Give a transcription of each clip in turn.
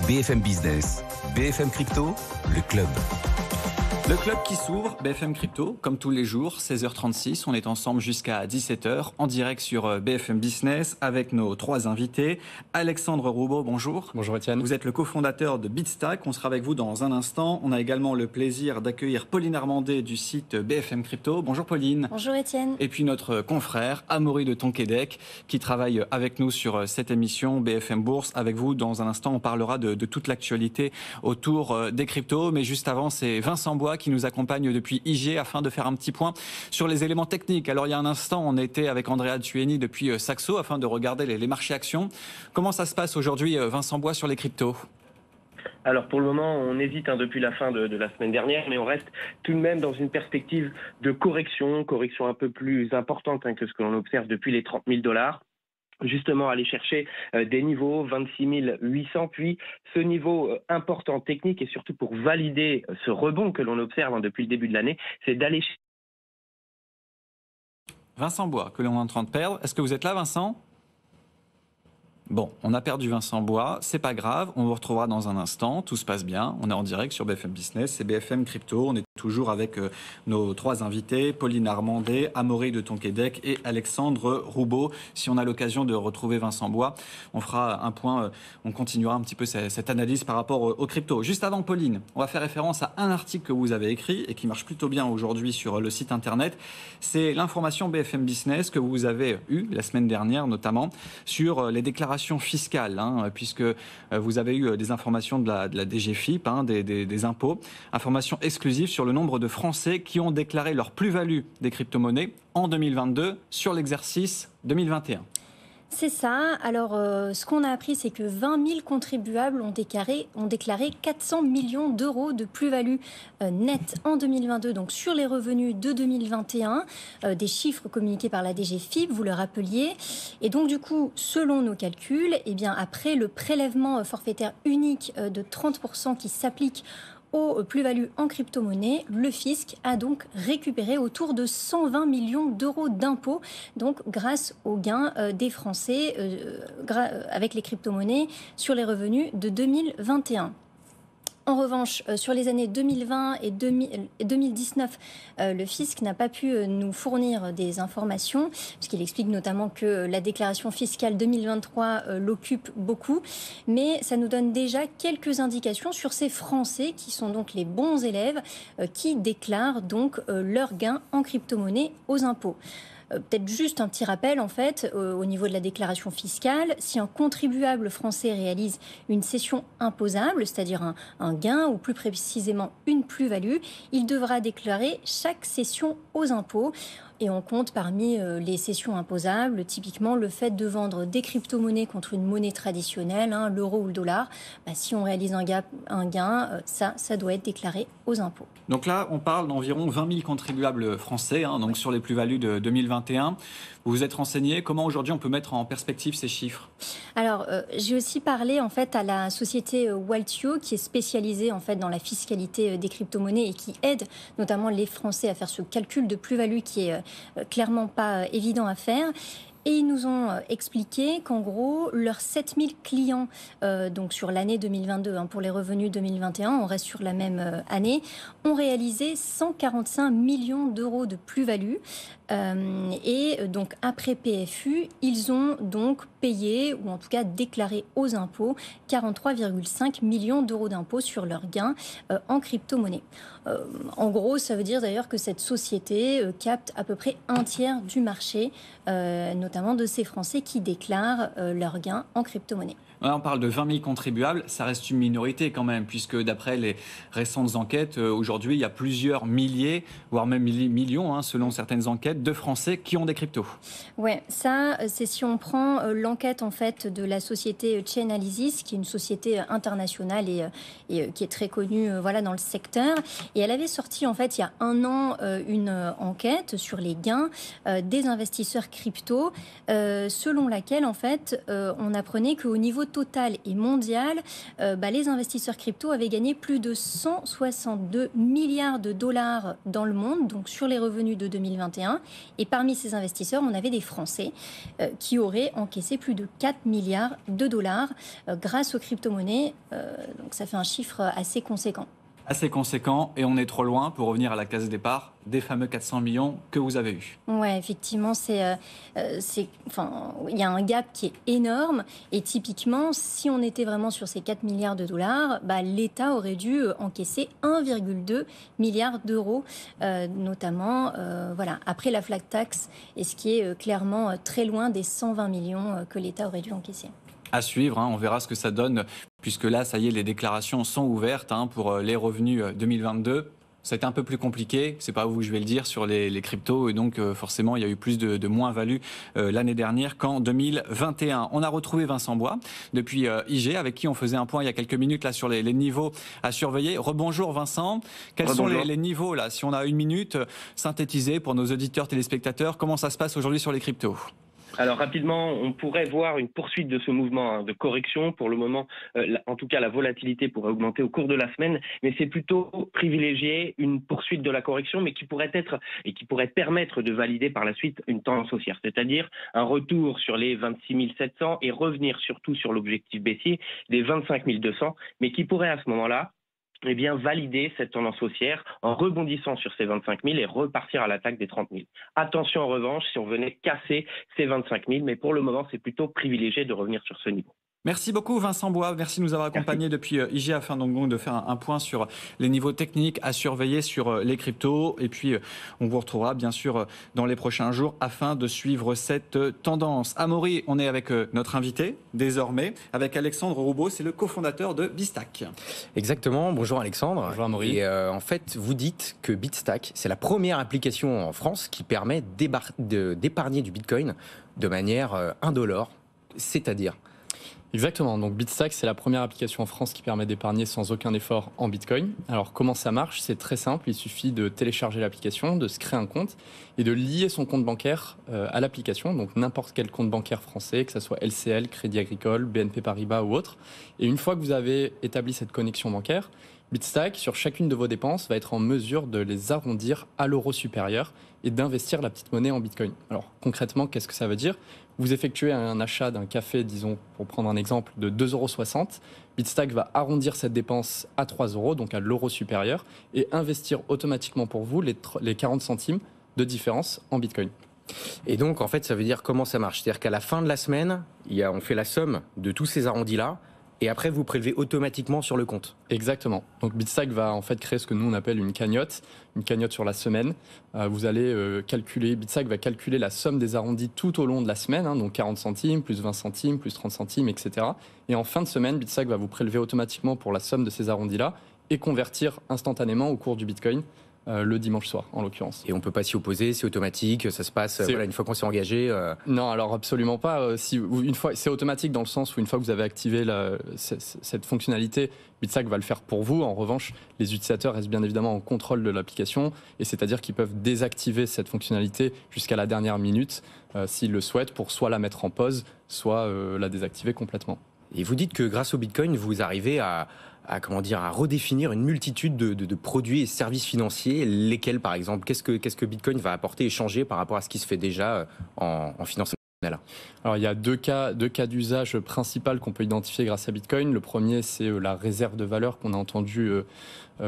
BFM Business, BFM Crypto, le club. Le club qui s'ouvre, BFM Crypto, comme tous les jours, 16h36. On est ensemble jusqu'à 17h, en direct sur BFM Business, avec nos trois invités. Alexandre Roubaud, bonjour. Bonjour Étienne. Vous êtes le cofondateur de Bitstack. On sera avec vous dans un instant. On a également le plaisir d'accueillir Pauline Armandé du site BFM Crypto. Bonjour Pauline. Bonjour Étienne. Et puis notre confrère, Amaury de Tonquédec, qui travaille avec nous sur cette émission BFM Bourse. Avec vous, dans un instant, on parlera de toute l'actualité autour des cryptos. Mais juste avant, c'est Vincent Bois qui nous accompagne depuis IG afin de faire un petit point sur les éléments techniques. Alors il y a un instant, on était avec Andrea Tueni depuis Saxo afin de regarder les marchés actions. Comment ça se passe aujourd'hui, Vincent Bois, sur les cryptos ? Alors pour le moment, on hésite depuis la fin de la semaine dernière, mais on reste tout de même dans une perspective de correction un peu plus importante que ce que l'on observe depuis les 30 000 $. Justement, aller chercher des niveaux 26 800, puis ce niveau important technique et surtout pour valider ce rebond que l'on observe depuis le début de l'année, c'est d'aller chercher... Vincent Bois, que l'on est en train de perdre. Est-ce que vous êtes là, Vincent ? Bon, on a perdu Vincent Bois, c'est pas grave, on vous retrouvera dans un instant, tout se passe bien, on est en direct sur BFM Business, c'est BFM Crypto, on est toujours avec nos trois invités, Pauline Armandé, Amaury de Tonquédec et Alexandre Roubaud. Si on a l'occasion de retrouver Vincent Bois, on fera un point, on continuera un petit peu cette analyse par rapport aux cryptos. Juste avant Pauline, on va faire référence à un article que vous avez écrit et qui marche plutôt bien aujourd'hui sur le site internet, c'est l'information BFM Business que vous avez eue la semaine dernière notamment sur les déclarations fiscale, puisque vous avez eu des informations de la DGFiP, des impôts, informations exclusives sur le nombre de Français qui ont déclaré leur plus-value des crypto-monnaies en 2022 sur l'exercice 2021. C'est ça. Alors, ce qu'on a appris, c'est que 20 000 contribuables ont déclaré 400 millions d'euros de plus-value nette en 2022, donc sur les revenus de 2021, des chiffres communiqués par la DGFiP, vous le rappeliez. Et donc, du coup, selon nos calculs, après le prélèvement forfaitaire unique de 30% qui s'applique aux plus-values en crypto-monnaie, le fisc a donc récupéré autour de 120 millions d'euros d'impôts, donc grâce aux gains des Français avec les crypto-monnaies sur les revenus de 2021. En revanche, sur les années 2020 et 2019, le fisc n'a pas pu nous fournir des informations, puisqu'il explique notamment que la déclaration fiscale 2023 l'occupe beaucoup. Mais ça nous donne déjà quelques indications sur ces Français qui sont donc les bons élèves qui déclarent donc leurs gains en crypto-monnaie aux impôts. Peut-être juste un petit rappel, en fait, au niveau de la déclaration fiscale. Si un contribuable français réalise une cession imposable, c'est-à-dire un gain ou plus précisément une plus-value, il devra déclarer chaque cession aux impôts. Et on compte parmi les cessions imposables, typiquement le fait de vendre des crypto-monnaies contre une monnaie traditionnelle, l'euro ou le dollar. Si on réalise un gain, ça doit être déclaré aux impôts. Donc là, on parle d'environ 20 000 contribuables français, donc sur les plus-values de 2021. Vous vous êtes renseigné, comment aujourd'hui on peut mettre en perspective ces chiffres ? Alors, j'ai aussi parlé en fait à la société Waltio qui est spécialisée en fait dans la fiscalité des crypto-monnaies et qui aide notamment les Français à faire ce calcul de plus-value qui est clairement pas évident à faire. Et ils nous ont expliqué qu'en gros, leurs 7000 clients, donc sur l'année 2022, pour les revenus 2021, on reste sur la même année, ont réalisé 145 millions d'euros de plus-value. Et donc après PFU, ils ont donc payé, ou en tout cas déclaré aux impôts, 43,5 millions d'euros d'impôts sur leurs gains en crypto-monnaie. En gros, ça veut dire d'ailleurs que cette société capte à peu près un tiers du marché, notamment de ces Français qui déclarent leurs gains en crypto-monnaie. Là, on parle de 20 000 contribuables, ça reste une minorité quand même, puisque d'après les récentes enquêtes, aujourd'hui, il y a plusieurs milliers, voire même millions, selon certaines enquêtes, de Français qui ont des cryptos. Ouais, ça, c'est si on prend l'enquête en fait de la société Chainalysis, qui est une société internationale et qui est très connue, dans le secteur. Et elle avait sorti en fait il y a un an une enquête sur les gains des investisseurs crypto, selon laquelle en fait on apprenait qu'au niveau total et mondial, les investisseurs crypto avaient gagné plus de 162 milliards de dollars dans le monde, donc sur les revenus de 2021. Et parmi ces investisseurs, on avait des Français qui auraient encaissé encaissé plus de 4 milliards de dollars grâce aux crypto-monnaies. Donc ça fait un chiffre assez conséquent. Assez conséquent, et on est trop loin pour revenir à la case départ des fameux 400 millions que vous avez eus. Ouais, effectivement, il y a un gap qui est énorme. Et typiquement, si on était vraiment sur ces 4 milliards de dollars, l'État aurait dû encaisser 1,2 milliard d'euros, notamment après la flat tax, et ce qui est clairement très loin des 120 millions que l'État aurait dû encaisser. À suivre, on verra ce que ça donne, puisque là, ça y est, les déclarations sont ouvertes pour les revenus 2022. Ça a été un peu plus compliqué, c'est pas à vous que je vais le dire, sur les cryptos, et donc forcément, il y a eu plus de moins-value l'année dernière qu'en 2021. On a retrouvé Vincent Bois depuis IG, avec qui on faisait un point il y a quelques minutes là sur les niveaux à surveiller. Rebonjour Vincent, quels sont les niveaux là, si on a une minute, synthétisés pour nos auditeurs, téléspectateurs, comment ça se passe aujourd'hui sur les cryptos ? Alors rapidement, on pourrait voir une poursuite de ce mouvement de correction. Pour le moment, en tout cas, la volatilité pourrait augmenter au cours de la semaine, mais c'est plutôt privilégier une poursuite de la correction, mais qui pourrait permettre de valider par la suite une tendance haussière, c'est-à-dire un retour sur les 26 700 et revenir surtout sur l'objectif baissier des 25 200, mais qui pourrait à ce moment-là valider cette tendance haussière en rebondissant sur ces 25 000 et repartir à l'attaque des 30 000. Attention en revanche si on venait casser ces 25 000, mais pour le moment, c'est plutôt privilégié de revenir sur ce niveau. Merci beaucoup Vincent Bois, merci de nous avoir accompagnés depuis IG afin donc de faire un point sur les niveaux techniques à surveiller sur les cryptos, et puis on vous retrouvera bien sûr dans les prochains jours afin de suivre cette tendance. Amaury, on est avec notre invité désormais, avec Alexandre Roubaud, c'est le cofondateur de Bitstack. Exactement, bonjour Alexandre. Bonjour Amaury. Et en fait, vous dites que Bitstack, c'est la première application en France qui permet d'épargner du Bitcoin de manière indolore, c'est-à-dire... Exactement, donc Bitstack, c'est la première application en France qui permet d'épargner sans aucun effort en Bitcoin. Alors comment ça marche ? C'est très simple, il suffit de télécharger l'application, de se créer un compte et de lier son compte bancaire à l'application, donc n'importe quel compte bancaire français, que ce soit LCL, Crédit Agricole, BNP Paribas ou autre. Et une fois que vous avez établi cette connexion bancaire, Bitstack, sur chacune de vos dépenses, va être en mesure de les arrondir à l'euro supérieur et d'investir la petite monnaie en Bitcoin. Alors concrètement, qu'est-ce que ça veut dire ? Vous effectuez un achat d'un café, disons, pour prendre un exemple, de 2,60 €. Bitstack va arrondir cette dépense à 3 €, donc à l'euro supérieur, et investir automatiquement pour vous les 40 centimes de différence en Bitcoin. Et donc, en fait, ça veut dire comment ça marche ? C'est-à-dire qu'à la fin de la semaine, on fait la somme de tous ces arrondis-là, et après, vous prélevez automatiquement sur le compte. Exactement. Donc Bitstack va en fait créer ce que nous on appelle une cagnotte sur la semaine. Vous allez Bitstack va calculer la somme des arrondis tout au long de la semaine, donc 40 centimes, plus 20 centimes, plus 30 centimes, etc. Et en fin de semaine, Bitstack va vous prélever automatiquement pour la somme de ces arrondis-là et convertir instantanément au cours du Bitcoin. Le dimanche soir, en l'occurrence. Et on ne peut pas s'y opposer, c'est automatique, ça se passe une fois qu'on s'est engagé Non, alors absolument pas. C'est automatique dans le sens où une fois que vous avez activé cette fonctionnalité, Bitstack va le faire pour vous. En revanche, les utilisateurs restent bien évidemment en contrôle de l'application, et c'est-à-dire qu'ils peuvent désactiver cette fonctionnalité jusqu'à la dernière minute s'ils le souhaitent, pour soit la mettre en pause, soit la désactiver complètement. Et vous dites que grâce au Bitcoin, vous arrivez à redéfinir une multitude de produits et services financiers, lesquels par exemple, qu'est-ce que Bitcoin va apporter et changer par rapport à ce qui se fait déjà en finance? Alors il y a deux cas d'usage principal qu'on peut identifier grâce à Bitcoin. Le premier, c'est la réserve de valeur qu'on a entendu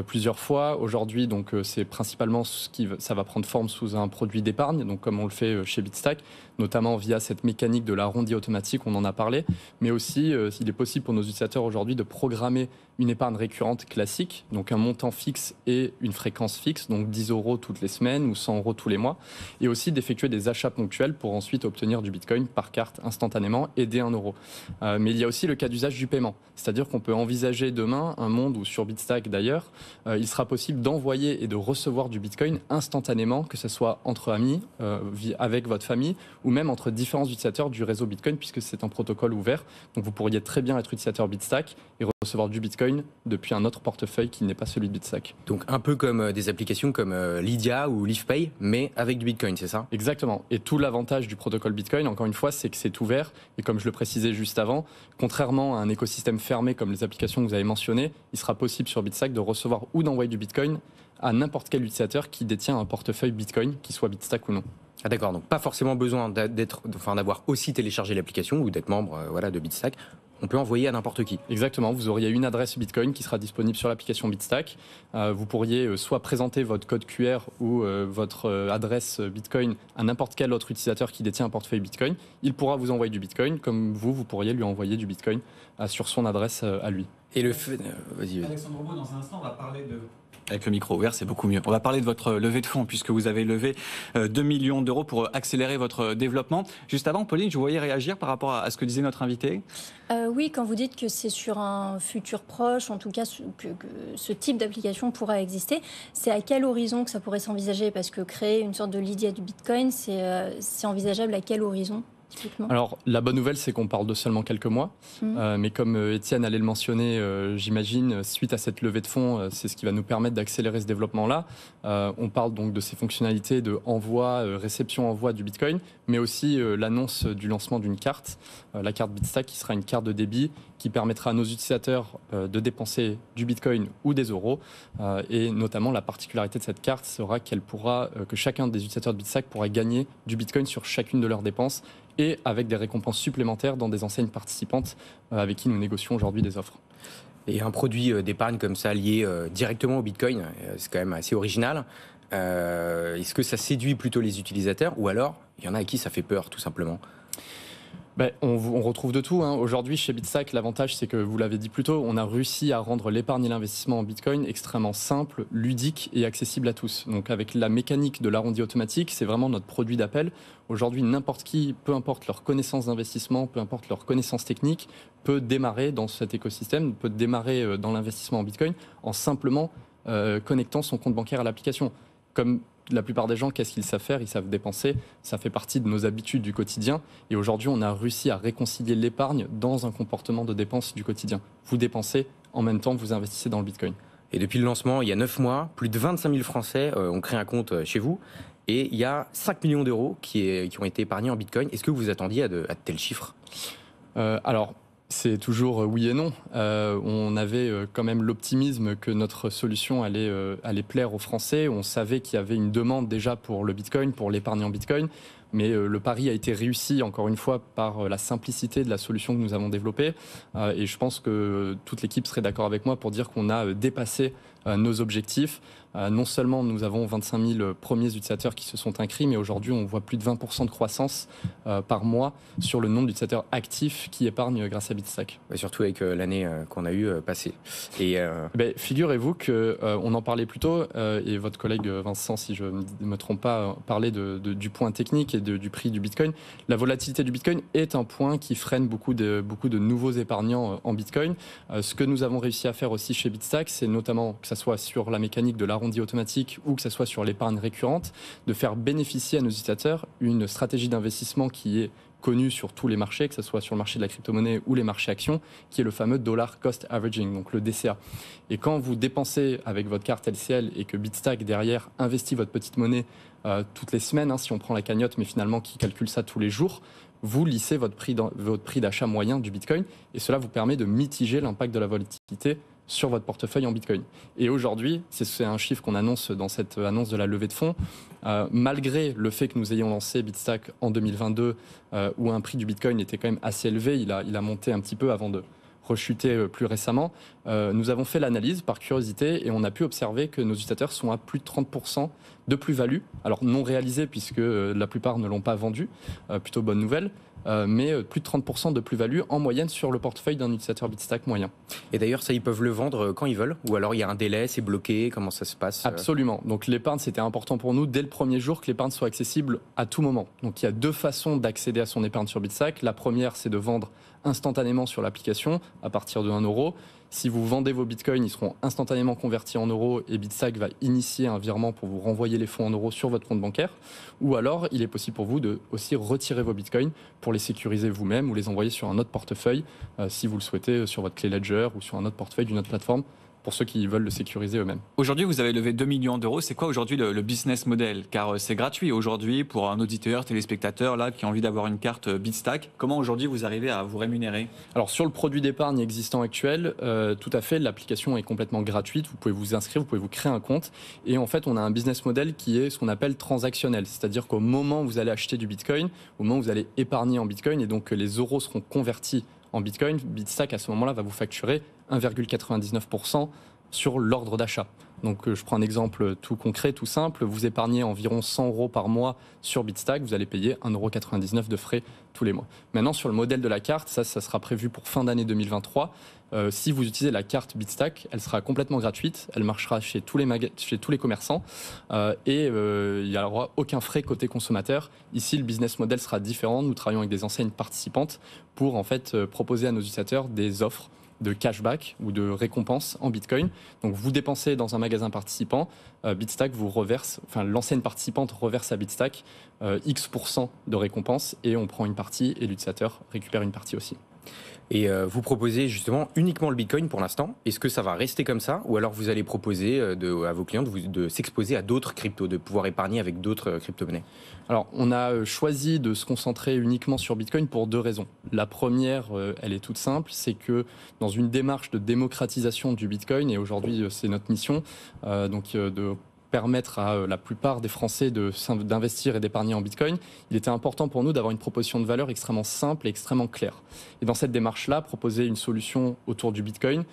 plusieurs fois. Aujourd'hui, donc c'est principalement ça va prendre forme sous un produit d'épargne, donc comme on le fait chez Bitstack, notamment via cette mécanique de l'arrondi automatique, on en a parlé, mais aussi il est possible pour nos utilisateurs aujourd'hui de programmer une épargne récurrente classique, donc un montant fixe et une fréquence fixe, donc 10 € toutes les semaines ou 100 € tous les mois, et aussi d'effectuer des achats ponctuels pour ensuite obtenir du Bitcoin par carte instantanément et dès 1 €. Mais il y a aussi le cas d'usage du paiement, c'est-à-dire qu'on peut envisager demain un monde où sur Bitstack d'ailleurs, il sera possible d'envoyer et de recevoir du Bitcoin instantanément, que ce soit entre amis, avec votre famille, ou même entre différents utilisateurs du réseau Bitcoin, puisque c'est un protocole ouvert. Donc vous pourriez très bien être utilisateur Bitstack et recevoir du Bitcoin depuis un autre portefeuille qui n'est pas celui de Bitstack. Donc un peu comme des applications comme Lydia ou LeafPay, mais avec du Bitcoin, c'est ça ? Exactement. Et tout l'avantage du protocole Bitcoin, encore une fois, c'est que c'est ouvert. Et comme je le précisais juste avant, contrairement à un écosystème fermé comme les applications que vous avez mentionnées, il sera possible sur Bitstack de recevoir ou d'envoyer du Bitcoin à n'importe quel utilisateur qui détient un portefeuille Bitcoin, qu'il soit Bitstack ou non. Ah d'accord, donc pas forcément besoin d'avoir aussi téléchargé l'application ou d'être membre de Bitstack. On peut envoyer à n'importe qui. Exactement, vous auriez une adresse Bitcoin qui sera disponible sur l'application Bitstack. Vous pourriez soit présenter votre code QR ou votre adresse Bitcoin à n'importe quel autre utilisateur qui détient un portefeuille Bitcoin. Il pourra vous envoyer du Bitcoin, comme vous pourriez lui envoyer du Bitcoin sur son adresse à lui. Et le fait... Vas-y. Alexandre Beau, dans un instant, on va parler de... Avec le micro ouvert, c'est beaucoup mieux. On va parler de votre levée de fonds, puisque vous avez levé 2 millions d'euros pour accélérer votre développement. Juste avant, Pauline, je vous voyais réagir par rapport à ce que disait notre invité. Oui, quand vous dites que c'est sur un futur proche, en tout cas que ce type d'application pourra exister, c'est à quel horizon que ça pourrait s'envisager? Parce que créer une sorte de Lydia du Bitcoin, c'est envisageable à quel horizon? Alors, la bonne nouvelle, c'est qu'on parle de seulement quelques mois. Mais comme Étienne allait le mentionner, j'imagine, suite à cette levée de fonds, c'est ce qui va nous permettre d'accélérer ce développement-là. On parle donc de ces fonctionnalités de envoi, réception-envoi du Bitcoin, mais aussi l'annonce du lancement d'une carte, la carte Bitstack, qui sera une carte de débit qui permettra à nos utilisateurs de dépenser du Bitcoin ou des euros. Et notamment, la particularité de cette carte sera que chacun des utilisateurs de Bitstack pourra gagner du Bitcoin sur chacune de leurs dépenses, et avec des récompenses supplémentaires dans des enseignes participantes avec qui nous négocions aujourd'hui des offres. Et un produit d'épargne comme ça lié directement au Bitcoin, c'est quand même assez original. Est-ce que ça séduit plutôt les utilisateurs ou alors il y en a à qui ça fait peur tout simplement? On retrouve de tout. Aujourd'hui, chez Bitstack, l'avantage, c'est que, vous l'avez dit plus tôt, on a réussi à rendre l'épargne et l'investissement en Bitcoin extrêmement simple, ludique et accessible à tous. Donc, avec la mécanique de l'arrondi automatique, c'est vraiment notre produit d'appel. Aujourd'hui, n'importe qui, peu importe leur connaissance d'investissement, peu importe leur connaissance technique, peut démarrer dans cet écosystème, peut démarrer dans l'investissement en Bitcoin en simplement connectant son compte bancaire à l'application. Comme la plupart des gens, qu'est-ce qu'ils savent faire? Ils savent dépenser. Ça fait partie de nos habitudes du quotidien. Et aujourd'hui, on a réussi à réconcilier l'épargne dans un comportement de dépense du quotidien. Vous dépensez, en même temps, vous investissez dans le Bitcoin. Et depuis le lancement, il y a 9 mois, plus de 25 000 Français ont créé un compte chez vous. Et il y a 5 millions d'euros qui ont été épargnés en Bitcoin. Est-ce que vous attendiez à de tels chiffres? Alors, c'est toujours oui et non. On avait quand même l'optimisme que notre solution allait plaire aux Français. On savait qu'il y avait une demande déjà pour le Bitcoin, pour l'épargne en Bitcoin. Mais le pari a été réussi, encore une fois, par la simplicité de la solution que nous avons développée. Et je pense que toute l'équipe serait d'accord avec moi pour dire qu'on a dépassé nos objectifs. Non seulement nous avons 25 000 premiers utilisateurs qui se sont inscrits, mais aujourd'hui on voit plus de 20% de croissance par mois sur le nombre d'utilisateurs actifs qui épargnent grâce à Bitstack. Et surtout avec l'année qu'on a eu passée. Et figurez-vous qu'on en parlait plus tôt, et votre collègue Vincent, si je ne me trompe pas, parlait du point technique et du prix du Bitcoin. La volatilité du Bitcoin est un point qui freine beaucoup de nouveaux épargnants en Bitcoin. Ce que nous avons réussi à faire aussi chez Bitstack, c'est notamment, que ce soit sur la mécanique de l'arrondi automatique ou que ce soit sur l'épargne récurrente, de faire bénéficier à nos utilisateurs une stratégie d'investissement qui est connue sur tous les marchés, que ce soit sur le marché de la crypto-monnaie ou les marchés actions, qui est le fameux dollar cost averaging, donc le DCA. Et quand vous dépensez avec votre carte LCL et que Bitstack derrière investit votre petite monnaie toutes les semaines, si on prend la cagnotte, mais finalement qui calcule ça tous les jours, vous lissez votre prix d'achat moyen du Bitcoin et cela vous permet de mitiger l'impact de la volatilité sur votre portefeuille en Bitcoin. Et aujourd'hui, c'est un chiffre qu'on annonce dans cette annonce de la levée de fonds, malgré le fait que nous ayons lancé Bitstack en 2022, où un prix du Bitcoin était quand même assez élevé, il a monté un petit peu avant de rechuter plus récemment, nous avons fait l'analyse par curiosité et on a pu observer que nos utilisateurs sont à plus de 30% de plus-value, alors non réalisée puisque la plupart ne l'ont pas vendu, plutôt bonne nouvelle, mais plus de 30% de plus-value en moyenne sur le portefeuille d'un utilisateur Bitstack moyen. Et d'ailleurs, ça, ils peuvent le vendre quand ils veulent? Ou alors il y a un délai, c'est bloqué? Comment ça se passe? Absolument. Donc l'épargne, c'était important pour nous dès le premier jour que l'épargne soit accessible à tout moment. Donc il y a 2 façons d'accéder à son épargne sur Bitstack. La première, c'est de vendre instantanément sur l'application à partir de 1 euro. Si vous vendez vos bitcoins, ils seront instantanément convertis en euros et Bitstack va initier un virement pour vous renvoyer les fonds en euros sur votre compte bancaire. Ou alors, il est possible pour vous de aussi retirer vos bitcoins pour les sécuriser vous-même ou les envoyer sur un autre portefeuille, si vous le souhaitez, sur votre clé Ledger ou sur un autre portefeuille d'une autre plateforme, pour ceux qui veulent le sécuriser eux-mêmes. Aujourd'hui, vous avez levé 2 millions d'euros. C'est quoi aujourd'hui le business model? Car c'est gratuit aujourd'hui pour un auditeur, téléspectateur là, qui a envie d'avoir une carte Bitstack. Comment aujourd'hui vous arrivez à vous rémunérer? Alors sur le produit d'épargne existant actuel, tout à fait, l'application est complètement gratuite. Vous pouvez vous inscrire, vous pouvez vous créer un compte. Et en fait, on a un business model qui est ce qu'on appelle transactionnel. C'est-à-dire qu'au moment où vous allez acheter du Bitcoin, au moment où vous allez épargner en Bitcoin, et donc que les euros seront convertis en Bitcoin, Bitstack à ce moment-là va vous facturer 1,99% sur l'ordre d'achat. Donc je prends un exemple tout concret, tout simple. Vous épargnez environ 100 euros par mois sur Bitstack, vous allez payer 1,99 € de frais tous les mois. Maintenant, sur le modèle de la carte, ça sera prévu pour fin d'année 2023. Si vous utilisez la carte Bitstack, elle sera complètement gratuite, elle marchera chez tous les commerçants et il n'y aura aucun frais côté consommateur. Ici, le business model sera différent. Nous travaillons avec des enseignes participantes pour en fait proposer à nos utilisateurs des offres de cashback ou de récompense en Bitcoin. Donc vous dépensez dans un magasin participant, Bitstack vous reverse, enfin l'enseigne participante reverse à Bitstack X% de récompense et on prend une partie et l'utilisateur récupère une partie aussi. Et vous proposez justement uniquement le Bitcoin pour l'instant. Est-ce que ça va rester comme ça ou alors vous allez proposer à vos clients de s'exposer à d'autres cryptos, de pouvoir épargner avec d'autres crypto-monnaies? Alors, on a choisi de se concentrer uniquement sur Bitcoin pour deux raisons. La première, elle est toute simple, c'est que dans une démarche de démocratisation du Bitcoin, et aujourd'hui c'est notre mission, de permettre à la plupart des Français d'investir et d'épargner en Bitcoin, il était important pour nous d'avoir une proposition de valeur extrêmement simple et extrêmement claire. Et dans cette démarche-là, proposer une solution autour du Bitcoin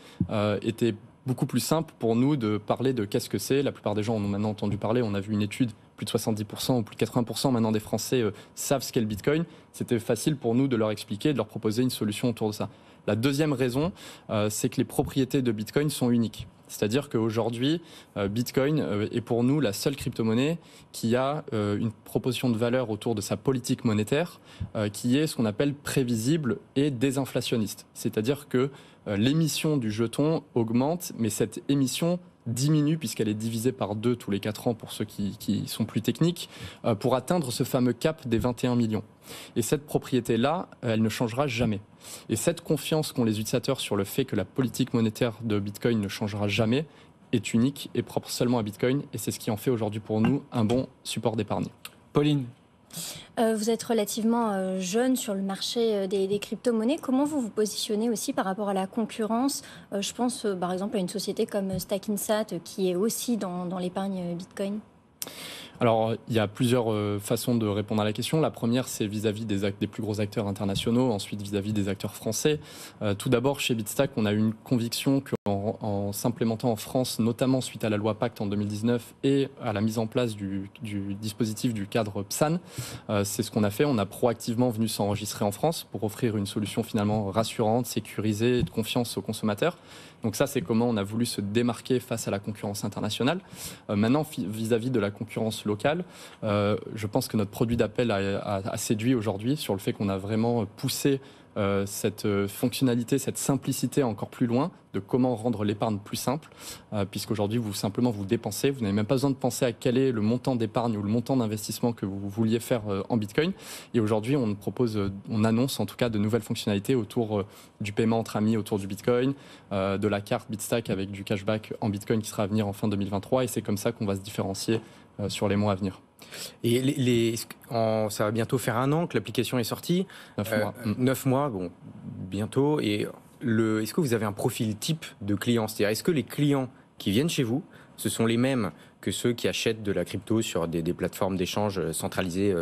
était beaucoup plus simple pour nous de parler de qu'est-ce que c'est. La plupart des gens en ont maintenant entendu parler, on a vu une étude, plus de 70% ou plus de 80% maintenant des Français savent ce qu'est le Bitcoin. C'était facile pour nous de leur expliquer, de leur proposer une solution autour de ça. La deuxième raison, c'est que les propriétés de Bitcoin sont uniques. C'est-à-dire qu'aujourd'hui, Bitcoin est pour nous la seule crypto-monnaie qui a une proposition de valeur autour de sa politique monétaire qui est ce qu'on appelle prévisible et désinflationniste. C'est-à-dire que l'émission du jeton augmente, mais cette émission diminue puisqu'elle est divisée par 2 tous les 4 ans pour ceux qui sont plus techniques, pour atteindre ce fameux cap des 21 millions. Et cette propriété-là, elle ne changera jamais. Et cette confiance qu'ont les utilisateurs sur le fait que la politique monétaire de Bitcoin ne changera jamais est unique et propre seulement à Bitcoin. Et c'est ce qui en fait aujourd'hui pour nous un bon support d'épargne. Pauline? Vous êtes relativement jeune sur le marché des crypto-monnaies. Comment vous vous positionnez aussi par rapport à la concurrence? Je pense par exemple à une société comme Stackinsat qui est aussi dans l'épargne Bitcoin. Alors, il y a plusieurs façons de répondre à la question. La première, c'est vis-à-vis des plus gros acteurs internationaux, ensuite vis-à-vis des acteurs français. Tout d'abord, chez Bitstack, on a eu une conviction qu'en s'implémentant en France, notamment suite à la loi Pacte en 2019 et à la mise en place du dispositif du cadre PSAN, c'est ce qu'on a fait. On a proactivement venu s'enregistrer en France pour offrir une solution finalement rassurante, sécurisée et de confiance aux consommateurs. Donc ça, c'est comment on a voulu se démarquer face à la concurrence internationale. Maintenant, vis-à-vis de la concurrence locale, je pense que notre produit d'appel a séduit aujourd'hui sur le fait qu'on a vraiment poussé cette fonctionnalité, cette simplicité encore plus loin de comment rendre l'épargne plus simple, puisqu'aujourd'hui, vous dépensez, vous n'avez même pas besoin de penser à quel est le montant d'épargne ou le montant d'investissement que vous vouliez faire en Bitcoin. Et aujourd'hui, on annonce en tout cas de nouvelles fonctionnalités autour du paiement entre amis autour du Bitcoin, de la carte Bitstack avec du cashback en Bitcoin qui sera à venir en fin 2023, et c'est comme ça qu'on va se différencier sur les mois à venir. Et ça va bientôt faire 1 an que l'application est sortie. 9 mois. 9 mois, bon, bientôt. Et est-ce que vous avez un profil type de client? C'est-à-dire, est-ce que les clients qui viennent chez vous, ce sont les mêmes que ceux qui achètent de la crypto sur des plateformes d'échange centralisées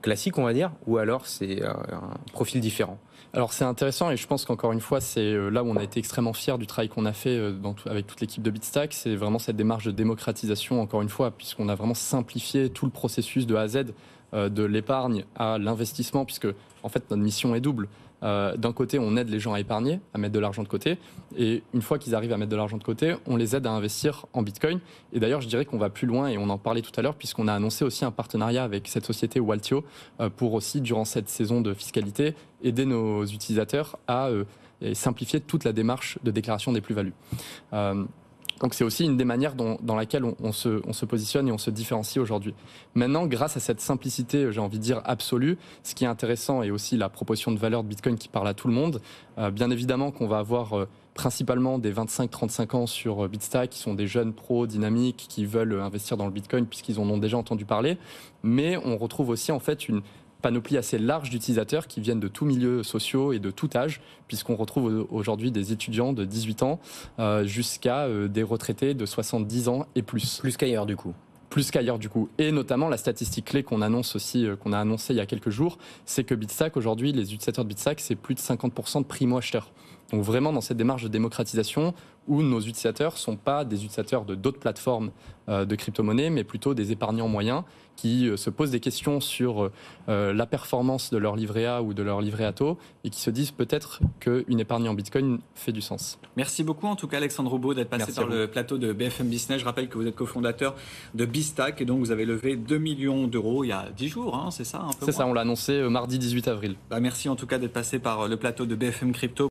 classiques, on va dire? Ou alors c'est un profil différent? Alors c'est intéressant et je pense qu'encore une fois, c'est là où on a été extrêmement fiers du travail qu'on a fait avec toute l'équipe de Bitstack. C'est vraiment cette démarche de démocratisation, encore une fois, puisqu'on a vraiment simplifié tout le processus de A à Z, de l'épargne à l'investissement, puisque en fait notre mission est double. D'un côté, on aide les gens à épargner, à mettre de l'argent de côté. Et une fois qu'ils arrivent à mettre de l'argent de côté, on les aide à investir en Bitcoin. Et d'ailleurs, je dirais qu'on va plus loin, et on en parlait tout à l'heure, puisqu'on a annoncé aussi un partenariat avec cette société Waltio pour aussi, durant cette saison de fiscalité, aider nos utilisateurs à simplifier toute la démarche de déclaration des plus-values. Donc c'est aussi une des manières dans laquelle on se positionne et on se différencie aujourd'hui. Maintenant, grâce à cette simplicité, j'ai envie de dire absolue, ce qui est intéressant et aussi la proposition de valeur de Bitcoin qui parle à tout le monde, bien évidemment qu'on va avoir principalement des 25-35 ans sur Bitstack, qui sont des jeunes pros dynamiques qui veulent investir dans le Bitcoin puisqu'ils en ont déjà entendu parler, mais on retrouve aussi en fait une panoplie assez large d'utilisateurs qui viennent de tous milieux sociaux et de tout âge, puisqu'on retrouve aujourd'hui des étudiants de 18 ans jusqu'à des retraités de 70 ans et plus. Plus qu'ailleurs du coup. Plus qu'ailleurs du coup. Et notamment la statistique clé qu'on annonce aussi, qu'on a annoncé il y a quelques jours, c'est que Bitstack aujourd'hui, les utilisateurs de Bitstack, c'est plus de 50% de primo-acheteurs. Donc vraiment dans cette démarche de démocratisation où nos utilisateurs ne sont pas des utilisateurs de d'autres plateformes de crypto-monnaies, mais plutôt des épargnants moyens qui se posent des questions sur la performance de leur livret A ou de leur livret A taux et qui se disent peut-être qu'une épargne en Bitcoin fait du sens. Merci beaucoup en tout cas Alexandre Roubaud d'être passé par le plateau de BFM Business. Je rappelle que vous êtes cofondateur de Bitstack et donc vous avez levé 2 millions d'euros il y a 10 jours, hein, c'est ça un peu C'est ça, on l'a annoncé mardi 18 avril. Merci en tout cas d'être passé par le plateau de BFM Crypto.